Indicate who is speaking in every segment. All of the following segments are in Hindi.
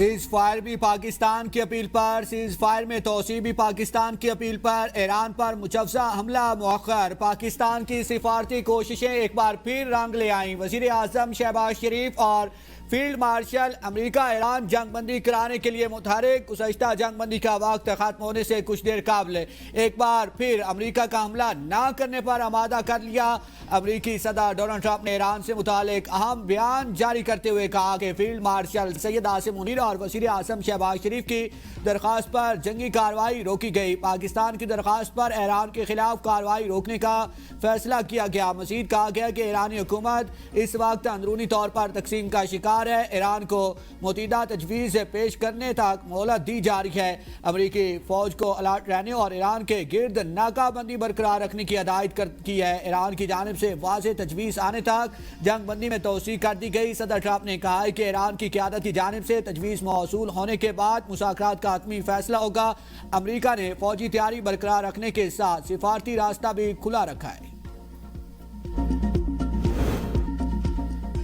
Speaker 1: सीज फायर भी पाकिस्तान की अपील पर, सीज फायर में तोसी भी पाकिस्तान की अपील पर, ईरान पर मुजव्वज़ा हमला मौखर, पाकिस्तान की सिफारती कोशिशें एक बार फिर रंग ले आईं। वज़ीर आज़म शहबाज शरीफ और फील्ड मार्शल अमेरिका ईरान जंगबंदी कराने के लिए मुतहरिक। गुज़श्ता जंगबंदी का वक्त खत्म होने से कुछ देर कबल एक बार फिर अमेरिका का हमला न करने पर आमादा कर लिया। अमेरिकी सदर डोनाल्ड ट्रंप ने ईरान से मुतालिक अहम बयान जारी करते हुए कहा कि फील्ड मार्शल सैयद आसिम मुनीर और वज़ीर आज़म शहबाज शरीफ की दरख्वास्त पर जंगी कार्रवाई रोकी गई। पाकिस्तान की दरख्वास्त पर ईरान के खिलाफ कार्रवाई रोकने का फैसला किया गया। मजीद कहा गया कि ईरानी हुकूमत इस वक्त अंदरूनी तौर पर तकसीम का शिकार है। ईरान को मुतीदा तजवीज़ पेश करने तक मोहलत दी जा रही है। अमरीकी फौज को अलर्ट रहने और ईरान के गिर्द नाकाबंदी बरकरार रखने की हिदायत की है। ईरान की जानिब से वाज़ेह तजवीज़ आने तक जंगबंदी में तोसी कर दी गई। सदर ट्रंप ने कहा है कि ईरान की क़यादत की जानिब से तजवीज़ मौसूल होने के बाद मुज़ाकरात का हतमी फैसला होगा। अमरीका ने फौजी तैयारी बरकरार रखने के साथ सिफारती रास्ता भी खुला रखा है।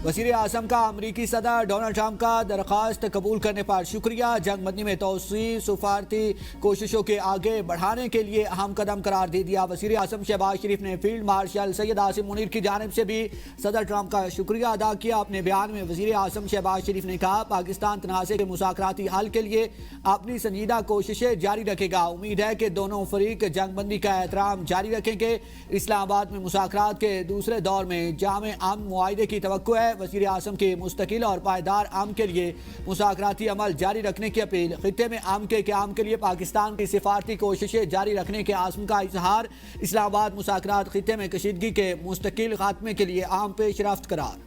Speaker 1: वज़ीर आज़म का अमरीकी सदर डोनाल्ड ट्रंप का दरख्वास्त कबूल करने पर शुक्रिया। जंगबंदी में तोसी सफारती कोशिशों के आगे बढ़ाने के लिए अहम कदम करार दे दिया। वज़ीर आज़म शहबाज शरीफ ने फील्ड मार्शल सैयद आसिम मुनीर की जानिब से भी सदर ट्रंप का शुक्रिया अदा किया। अपने बयान में वज़ीर आज़म शहबाज शरीफ ने कहा, पाकिस्तान तनाज़े के मुज़ाकराती हल के लिए अपनी संजीदा कोशिशें जारी रखेगा। उम्मीद है कि दोनों फरीक जंगबंदी का एहतराम जारी रखेंगे। इस्लामाबाद में मुज़ाकरात के दूसरे दौर में जामे अमन मुआहिदे की तवक्को है। वज़ीर आज़म के मुस्तकिल और पायदार अमन के लिए मुज़ाकराती अमल जारी रखने की अपील। खित्ते में अमन के क़याम के लिए पाकिस्तान की सिफारती कोशिशें जारी रखने के आज़म का इजहार। इस्लामाबाद मुज़ाकरात खित्ते में कशीदगी के मुस्तकिल खात्मे के लिए अहम पेशरफ्त करार।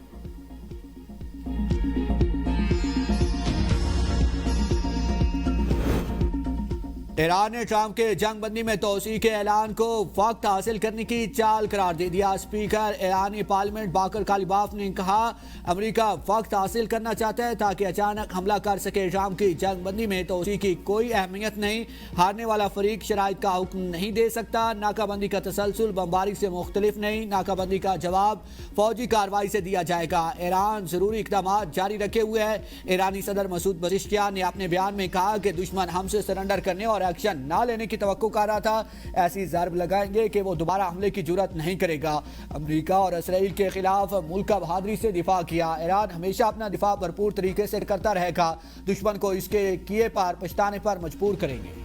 Speaker 1: ईरान ने ट्रंप के जंगबंदी में तोसी के ऐलान को वक्त हासिल करने की चाल करार दे दिया। स्पीकर ईरानी पार्लियामेंट बाकर कालिबाफ ने कहा, अमेरिका वक्त हासिल करना चाहता है ताकि अचानक हमला कर सके। ट्रंप की जंगबंदी में तोसी की कोई अहमियत नहीं। हारने वाला फरीक शराइत का हुक्म नहीं दे सकता। नाकाबंदी का तसलसल बमबारी से मुख्तलिफ नहीं। नाकाबंदी का जवाब फौजी कार्रवाई से दिया जाएगा। ईरान जरूरी इकदाम जारी रखे हुए है। ईरानी सदर मसूद पज़ेश्कियान ने अपने बयान में कहा कि दुश्मन हमसे सरेंडर करने और एक्शन ना लेने की तवक्को कर रहा था। ऐसी ज़र्ब लगाएंगे कि वो दोबारा हमले की जुर्रत नहीं करेगा। अमेरिका और इसराइल के खिलाफ मुल्क का बहादुरी से दिफा किया। ईरान हमेशा अपना दिफा भरपूर तरीके से करता रहेगा। दुश्मन को इसके किए पर पछताने पर मजबूर करेंगे।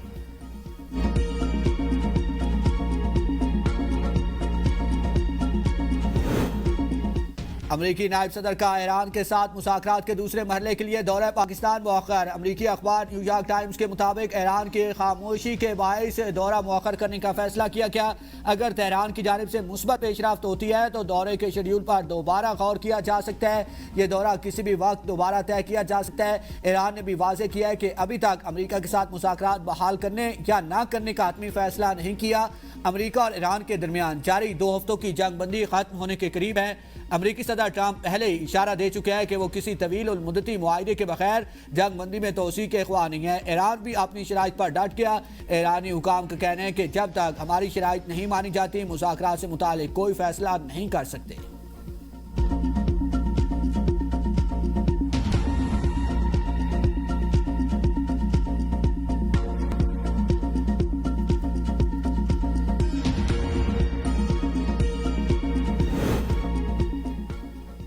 Speaker 1: अमरीकी नायब सदर का ईरान के साथ मुज़ाकरात के दूसरे मरहले के लिए दौरा पाकिस्तान मौखर। अमरीकी अखबार न्यूयॉर्क टाइम्स के मुताबिक ईरान की खामोशी के बायस दौरा मौखर करने का फैसला किया गया। अगर तेहरान की जानिब से मुस्बत पेशरफ्त होती है तो दौरे के शेड्यूल पर दोबारा गौर किया जा सकता है। ये दौरा किसी भी वक्त दोबारा तय किया जा सकता है। ईरान ने भी वाज़ेह किया है कि अभी तक अमरीका के साथ मुज़ाकरात बहाल करने या न करने का हतमी फैसला नहीं किया। अमरीका और ईरान के दरमियान जारी 2 हफ्तों की जंगबंदी खत्म होने के करीब है। अमरीकी सदर ट्रंप पहले ही इशारा दे चुके हैं कि वो किसी तवील और मुद्दती मुआहिदे के बगैर जंगबंदी में तोसी के ख्वाह नहीं है। ईरान भी अपनी शराइत पर डट गया। ईरानी हुकाम का कहना है कि जब तक हमारी शराइत नहीं मानी जाती, मुज़ाकरात से मुतालिक कोई फैसला नहीं कर सकते।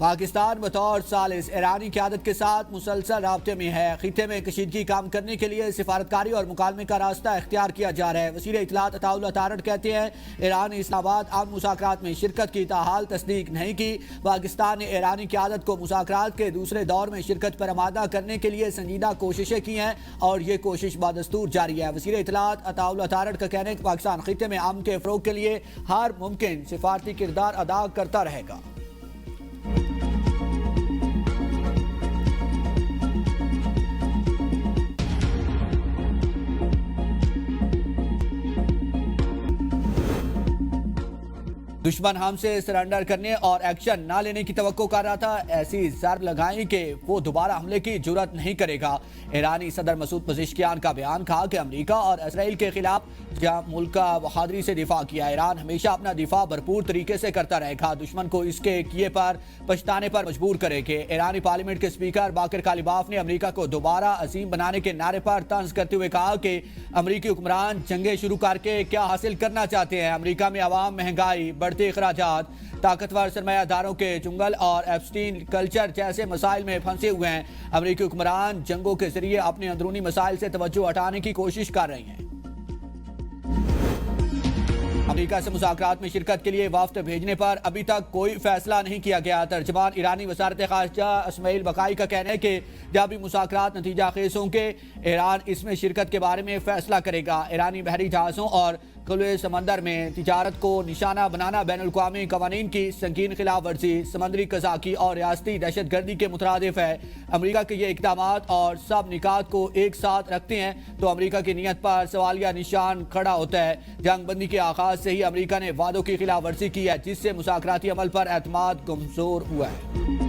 Speaker 1: पाकिस्तान बतौर सालिस ईरानी क़यादत के साथ मुसलसल राब्ते में है। खित्ते में कशीदगी काम करने के लिए सिफारतकारी और मुकालमे का रास्ता इख्तियार किया जा रहा है। वज़ीर इत्तलात अताउल अतारड़ कहते हैं, ईरान ने इस्लामाबाद अमन मुज़ाकरात में शिरकत की ताहाल तस्दीक नहीं की। पाकिस्तान ने ईरानी क़यादत को मुज़ाकरात के दूसरे दौर में शिरकत पर आमादा करने के लिए संजीदा कोशिशें की हैं और ये कोशिश बादस्तूर जारी है। वज़ीर इत्तलात अताउल अतारड़ का कहना है कि पाकिस्तान खित्ते में अमन के फ़रोग़ के लिए हर मुमकिन सिफारती किरदार अदा करता रहेगा। दुश्मन हमसे सरेंडर करने और एक्शन ना लेने की तवक्को कर रहा था। ऐसी ज़र्ब लगाई कि वो दोबारा हमले की जुर्रत नहीं करेगा। ईरानी सदर मसूद पज़ेश्कियान का बयान कहा कि अमेरिका और इसराइल के खिलाफ जहां मुल्क का बहादुरी से दिफा किया, ईरान हमेशा अपना दिफा भरपूर तरीके से करता रहेगा। दुश्मन को इसके किए पर पछताने पर मजबूर करेंगे। ईरानी पार्लियामेंट के स्पीकर बाकर कालिबाफ ने अमेरिका को दोबारा अजीम बनाने के नारे पर तंज करते हुए कहा कि अमेरिकी हुक्मरान जंगें शुरू करके क्या हासिल करना चाहते हैं। अमेरिका में आवाम, महंगाई, बढ़ते अखराजात, ताकतवर सरमायादारों के चुंगल और एप्स्टीन कल्चर जैसे मसाइल में फंसे हुए हैं। अमेरिकी हुक्मरान जंगों के जरिए अपने अंदरूनी मसाइल से तवज्जो हटाने की कोशिश कर रही हैं। अमेरिका से मुज़ाकरात में शिरकत के लिए वफ्द भेजने पर अभी तक कोई फैसला नहीं किया गया। तर्जमान ईरानी वज़ारत ख़ारिजा इस्माइल बकाई का कहना है कि जब भी मुज़ाकरात नतीजा खेज होंगे, ईरान इसमें शिरकत के बारे में फैसला करेगा। ईरानी बहरी जहाज़ों और खुले समंदर में तिजारत को निशाना बनाना बैनुल-अक़वामी क़वानीन की संगीन खिलाफ वर्जी, समंदरी कज़ाकी और रियासती दहशत गर्दी के मुतरादिफ है। अमेरिका के ये इक़दाम और सब निकात को एक साथ रखते हैं तो अमेरिका की नीयत पर सवालिया निशान खड़ा होता है। जंग बंदी के आगाज से ही अमेरिका ने वादों की खिलाफ वर्जी की है, जिससे मुज़ाकराती अमल पर एतमाद कमजोर हुआ है।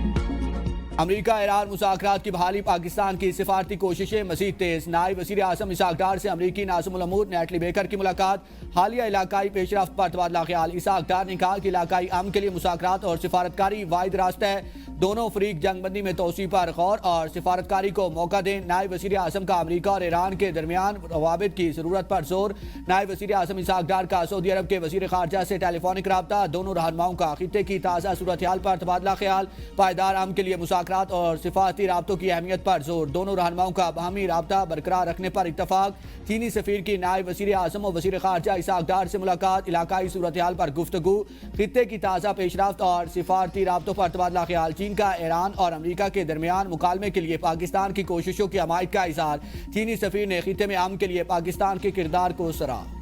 Speaker 1: अमेरिका ईरान मुज़ाकरात की बहाली, पाकिस्तान की सिफारती कोशिशें मज़ीद तेज़। नायब वज़ीर आज़म इसहाक डार से अमेरिकी नाज़िमुल अमूर नैटली बेकर की मुलाकात, हालिया इलाकाई पेशरफ्त पर तबादला ख्याल। इसहाक डार ने कहा कि इलाकाई अमन के लिए मुज़ाकरात और सिफारतकारी वाहिद रास्ता है। दोनों फरीक जंगबंदी में तोसी पर गौर और सिफारतकारी को मौका दें। नायब वज़ीर आज़म का अमेरिका और ईरान के दरमियान रवाबित की ज़रूरत पर जोर। नायब वज़ीर आज़म इसहाक डार का सऊदी अरब के वज़ीर ख़ारजा से टेलीफोनिक रब्ता। दोनों रहनुमाओं का खित्ते की ताज़ा सूरत हाल पर तबादला ख्याल। पायदार अमन के लिए मुज़ाकरात और सिफारती राब्तों की अहमियत पर जोर। दोनों रहनुमाओं का बाहमी राब्ता बरकरार रखने पर इत्तफाक। चीनी सफ़ीर की नायब वज़ीर आज़म और वज़ीर ख़ारजा इसहाक डार से मुलाकात। इलाकाई सूरत हाल पर गुफ्तगू, खित्ते की ताज़ा पेशरफ्त और सिफारती राब्तों पर तबादला ख्याल। चीन का ईरान और अमेरिका के दरमियान मुकालमे के लिए पाकिस्तान की कोशिशों की हमायत का इज़हार। चीनी सफ़ीर ने खित्ते में अमन के लिए पाकिस्तान के किरदार को सराहा।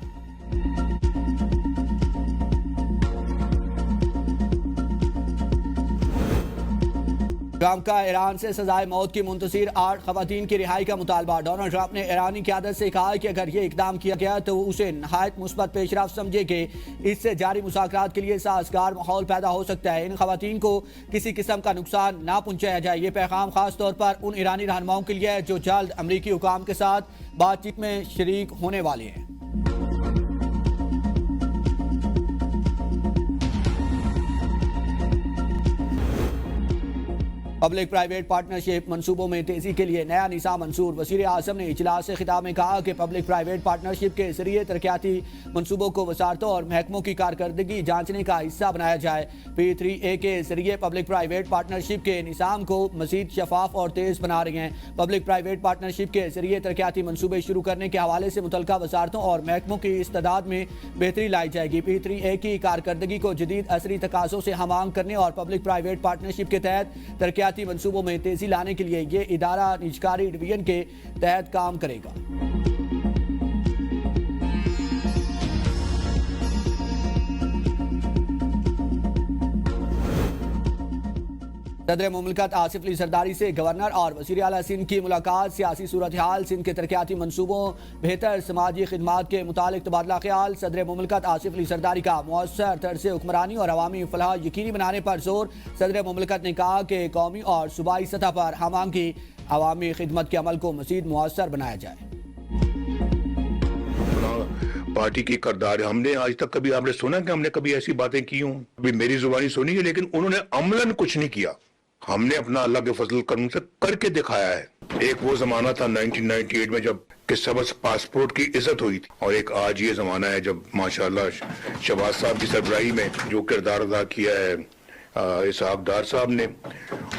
Speaker 1: ट्रंप का ईरान से सजाए मौत की मुंतशिर 8 खवातीन की रिहाई का मुतालबा। डोनाल्ड ट्रंप ने ईरानी क़यादत से कहा कि अगर ये इकदाम किया गया तो उसे नहायत मुस्बत पेशरफ्त समझेंगे। इससे जारी मुज़ाकरात के लिए साजगार माहौल पैदा हो सकता है। इन खवातीन को किसी किस्म का नुकसान ना पहुँचाया जाए। ये पैगाम खास तौर पर उन ईरानी रहनुमाओं के लिए है जो जल्द अमरीकी हुकाम के साथ बातचीत में शरीक होने वाले हैं। पब्लिक प्राइवेट पार्टनरशिप मनसूबों में तेजी के लिए नया निज़ाम मंसूर। वज़ीर आज़म ने इजलास से खिताब में कहा कि पब्लिक प्राइवेट पार्टनरशिप के जरिए तरक्याती मनसूबों को वजारतों और महकमों की कारकर्दगी जांचने का हिस्सा बनाया जाए। P3A के जरिए पब्लिक प्राइवेट पार्टनरशिप के निज़ाम को मज़ीद शफाफ और तेज़ बना रही हैं। पब्लिक प्राइवेट पार्टनरशिप के जरिए तरक्याती मनसूबे शुरू करने के हवाले से मुतल्लिका वजारतों और महकमों की इस्तेदाद में बेहतरी लाई जाएगी। P3A की कारकर्दगी को जदीद असरी तकाज़ों से हमांग करने और पब्लिक प्राइवेट पार्टनरशिप के तहत तरक्याती मंसूबों में तेजी लाने के लिए यह इदारा निजकारी डिवीजन के तहत काम करेगा। सदर मुमलिकत आसिफ अली जरदारी से गवर्नर और वज़ीर आला सिंध की मुलाकात। सियासी सूरत हाल, सिंध के तरक्याती मनसूबों, बेहतर समाजी खिदमात के मुतालिक तबादला ख्याल। सदर मुमलिकत आसिफ अली जरदारी का मौसर तर्ज़ हुक्मरानी और अवामी फलाह यकीनी बनाने पर जोर। सदर मुमलिकत ने कहा कि कौमी और सूबाई सतह पर हमांगी अवामी खिदमत के अमल को मज़ीद मौसर बनाया जाए।
Speaker 2: पार्टी की करदार हमने आज तक कभी आपने सुना कि हमने कभी ऐसी बातें की हों? अभी मेरी जुबानी सुनी है, लेकिन उन्होंने अमलन कुछ नहीं किया। हमने अपना अल्लाह के फजल करम से करके दिखाया है। एक वो जमाना था 1998 में जब कि सबस पासपोर्ट की इज्जत हुई थी, और एक आज ये जमाना है जब माशाल्लाह शहबाज साहब की सरबराही में जो किरदार अदा किया है इसहाक डार साहब ने,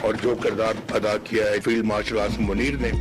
Speaker 2: और जो किरदार अदा किया है फील्ड मार्शल आसिम मुनीर ने।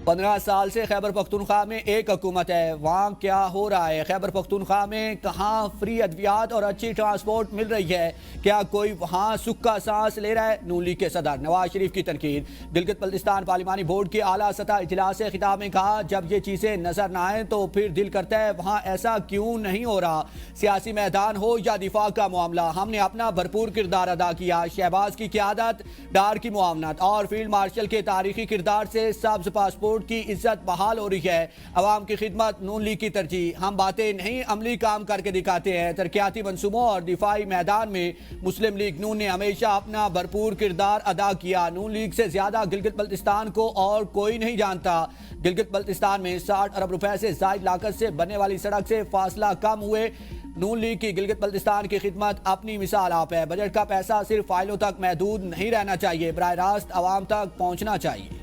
Speaker 1: 15 साल से खैबर पख्तूनख्वा में एक हुकूमत है, वहाँ क्या हो रहा है? खैबर पख्तूनख्वा में कहाँ फ्री अद्वियात और अच्छी ट्रांसपोर्ट मिल रही है? क्या कोई वहाँ सुख का सांस ले रहा है? नून लीग के सदर नवाज शरीफ की तनकीद। गिलगित बल्तिस्तान पार्लिमानी बोर्ड के आला सतह इजलास से खिताब में कहा, जब ये चीज़ें नजर ना आए तो फिर दिल करता है वहाँ ऐसा क्यों नहीं हो रहा। सियासी मैदान हो या दिफा का मामला, हमने अपना भरपूर किरदार अदा किया। शहबाज की क़यादत, डार की मुआवनत और फील्ड मार्शल के तारीखी किरदार से सब्ज पासपोर्ट कोर्ट की इज्जत बहाल हो रही है। अवाम की खिदमत नून लीग की तरजीह। हम बातें नहीं अमली काम करके दिखाते हैं। तरक्याती मनसूबों और दिफाई मैदान में मुस्लिम लीग नून ने हमेशा अपना भरपूर किरदार अदा किया। नून लीग से ज्यादा गिलगित बल्तिस्तान को और कोई नहीं जानता। गिलगित बल्तिस्तान में 60 अरब रुपए से जायद लागत से बनने वाली सड़क से फासला कम हुए। नून लीग की गिलगित बल्तिस्तान की खिदमत अपनी मिसाल आप है। बजट का पैसा सिर्फ फाइलों तक महदूद नहीं रहना चाहिए, बराह रास्त आवाम तक पहुंचना चाहिए।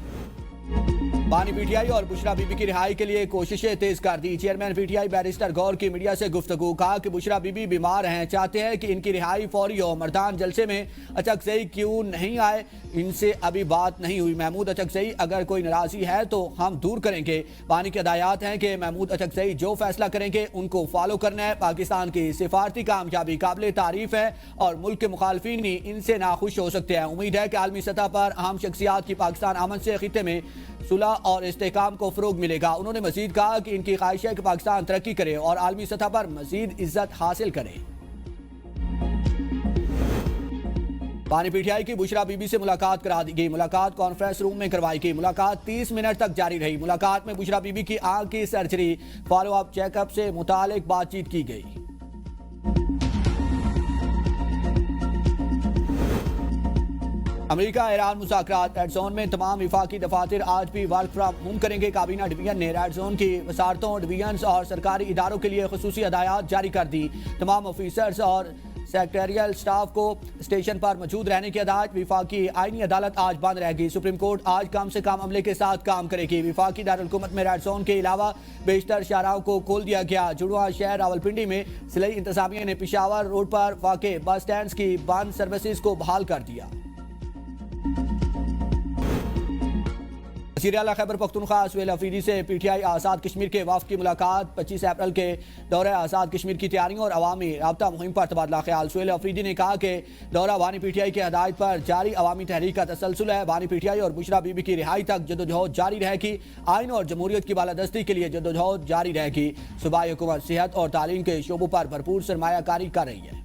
Speaker 1: बानी पीटीआई और बुशरा बीबी की रिहाई के लिए कोशिशें तेज कर दी। चेयरमैन पीटीआई बैरिस्टर गौर की मीडिया से गुफ्तगू। कहा कि बुशरा बीबी बीमार हैं, चाहते हैं कि इनकी रिहाई फौरी हो। मर्दान जलसे में अचकज़ई क्यों नहीं आए, इनसे अभी बात नहीं हुई। महमूद अचकज़ई अगर कोई नाराजी है तो हम दूर करेंगे। बानी की हदायत हैं कि महमूद अचकज़ई जो फैसला करेंगे उनको फॉलो करना है। पाकिस्तान की सिफारती कामयाबी काबिल तारीफ है और मुल्क के मुखालफिन ही इनसे नाखुश हो सकते हैं। उम्मीद है कि आलमी सतह पर अहम शख्सियात की पाकिस्तान आमद से खिते में सुलह और इस्तेहकाम को फरोग मिलेगा। उन्होंने मजीद कहा कि इनकी ख्वाहिश है कि पाकिस्तान तरक्की करे और आलमी सतह पर मजीद इज्जत हासिल करे। बानी पीटीआई की बुशरा बीबी से मुलाकात करा दी गई। मुलाकात कॉन्फ्रेंस रूम में करवाई गई। मुलाकात 30 मिनट तक जारी रही। मुलाकात में बुशरा बीबी की आंख की सर्जरी, फॉलो अप चेकअप से मुतालिक बातचीत की गई। अमेरिका ईरान मुज़ाकरात। रेड जोन में तमाम विफाकी दफातर आज भी वर्क फ्राम होम करेंगे। काबीना डिवीजन ने रेड जोन की वसारतों, डिवीजन और सरकारी इदारों के लिए खुसूसी हदायत जारी कर दी। तमाम ऑफिसर्स और सेक्रेटरियल स्टाफ को स्टेशन पर मौजूद रहने की हदायत। विफाकी आईनी अदालत आज बंद रहेगी। सुप्रीम कोर्ट आज कम से कम अमले के साथ काम करेगी। विफाकी दारुलहुकूमत में रेड जोन के अलावा बेशतर शाहराहों को खोल दिया गया। जुड़वा शहर रावलपिंडी में सिलाई इंतजामिया ने पिशावर रोड पर वाक़े बस स्टैंड की बंद सर्विसेज को बहाल कर दिया। वज़ीर आला खैबर पख्तूनख्वा सुहेल अफरीदी से पीटीआई आज़ाद कश्मीर के वफ़द की मुलाकात। 25 अप्रैल के दौरे आज़ाद कश्मीर की तैयारियों और अवामी राब्ता मुहिम पर तबादला ख्याल। सुहेल अफरीदी ने कहा कि दौरा बानी पीटीआई की हदायत पर जारी अवामी तहरीक का तसलसल है। बानी पीटीआई और बुशरा बीबी की रिहाई तक जद्दोजहद जारी रहेगी। आइन और जमहूरियत की बालादस्ती के लिए जद्दोजहद जारी रहेगी। सूबाई हुकूमत सेहत और तालीम के शोबों पर भरपूर सरमायाकारी कर रही है।